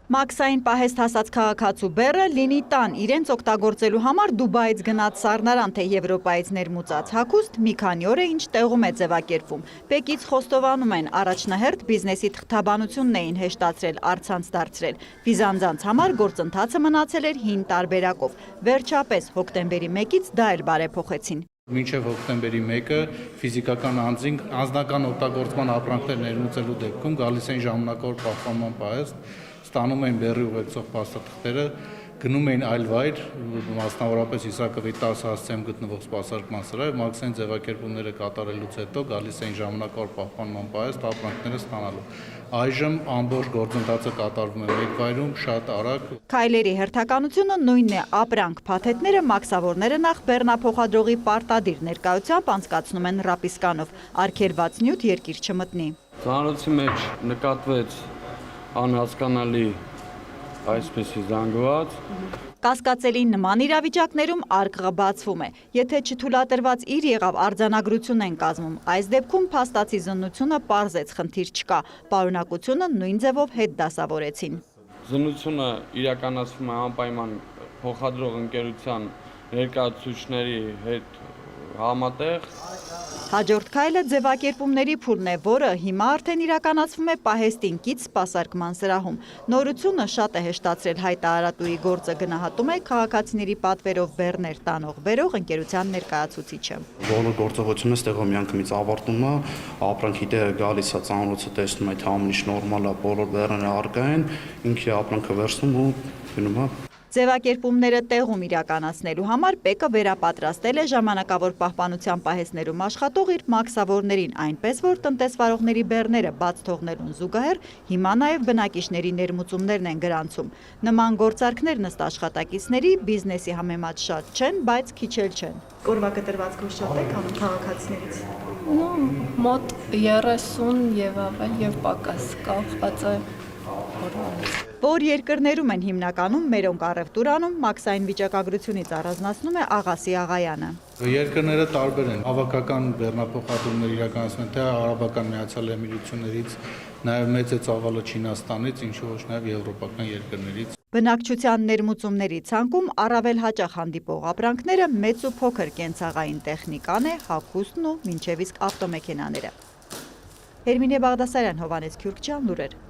Մաքսային պահեստ հասած քաղաքացու բեռը լինի տան իրենց օգտագործելու համար Դուբայից գնաց սառնարան, թե Եվրոպայից ներմուծած հագուստ մի քանի օր է ինչ տեղում է ձևակերպվում։ Պեկից խոստովանում են, առաջնահերթ բիզնեսի թղթաբանությունն էին հեշտացրել, առցանց դարձրել։ Վիզանձանց համար գործընթացը մնացել էր հին տարբերակով։ Վերջապես հոկտեմբերի 1-ից դա էլ բարեփոխեցին։ Մինչև հոկտեմբերի 1-ը ֆիզիկական անձնական օգտագործման ապրանքներ ներմուծելու դեպքում գալիս էին ժամանակավոր պահպանման պահեստ, ստանում էին բեռի ուղեկցող փաստաթղթերը, գնում էին այլ վայր, մասնավորապես Իսակովի 10 հասցեում գտնվող սպասարկման սրահ, մաքսային ձևակերպումները կատարելուց հետո գալիս էին ժամանակավոր պահպանման պահեստ ապրանքները ստանալու։ Այժմ ամբողջ գործընթացը կատարվում է մեկ վայրում, շատ արագ։ Քայլերի հերթականությունը նույնն է, ապրանք փաթեթները մաքսավորները նախ բեռնափոխադրողի պարտադիր ներկայությամբ անցկացնում են ռապիսկանով, արգելված նյութ երկիր չմտնի։ Ծանրոցի մեջ նկատվեց անհասկանալի այսպեսի զանգված։ Կասկածելի նման իրավիճակներում արկղը բացվում է։ Եթե չթույլատրված իր եղավ արձանագրություն են կազմում, այս դեպքում փաստացի զննությունը պարզեց, խնդիր չկա, պարունակությունը նույն ձևով հետ դասավորեցին։ Զննությունը իրականացվում է անպայման փոխադրող ընկերության ներկայացուցիչների հետ համատեղ։ Հաջորդ քայլը ձևակերպումների փուլն է, որը հիմա արդեն իրականացվում է պահեստին կից սպասարկման սրահում։ Նորությունը շատ է հեշտացրել հայտարարատուի գործը, գնահատում է քաղաքացիների պատվերով բեռներ տանող բերող ընկերության ներկայացուցիչը։ Բոլոր գործողությունը ստեղով միանգամից ավարտում է, ապրանքի տեղը գալիս է, ծանրոցը տեսնում է, թե ամեն ինչ նորմալ է, բոլոր բեռները առկա են, ինքը ապրանքը վերցնում ու գնում է։ Ձևակերպումները տեղում իրականացնելու համար ՊԵԿ-ը վերապատրաստել է ժամանակավոր պահպանության պահեստներում աշխատող իր մաքսավորներին, այնպես որ տնտեսվարողների բեռները բաց թողնելուն զուգահեռ հիմա նաև բնակիչների ներմուծումներն են գրանցում։ Նման գործարքներն ըստ աշխատակիցների բիզնեսի համեմատ շատ չեն, բայց քիչ էլ չեն։ Օրվա կտրվածքով շատ եք անում քաղաքացիներից։ Մոտ 30 եւ ավել եւ պակաս կախված է օրվանից։ Որ երկրներում են հիմնականում մերոնք առևտուր անում, մաքսային վիճակագրությունից առանձնացնում է Աղասի Աղայանը։ Երկրները տարբեր են, հավաքական բեռնափոխադրումներ իրականացնում են թե Արաբական Միացյալ Էմիրություններից, նաև մեծ է ծավալը Չինաստանից, ինչու ոչ նաև եվրոպական երկրներից։ Բնակչության ներմուծումների ցանկում առավել հաճախ հանդիպող ապրանքները մեծ ու փոքր կենցաղային տեխնիկան է, հագուստն ու մինչև իսկ ավտոմեքենաները։ Հերմինե Բաղդասարյան, Հովհաննես Քյուրքչյան, լուրեր։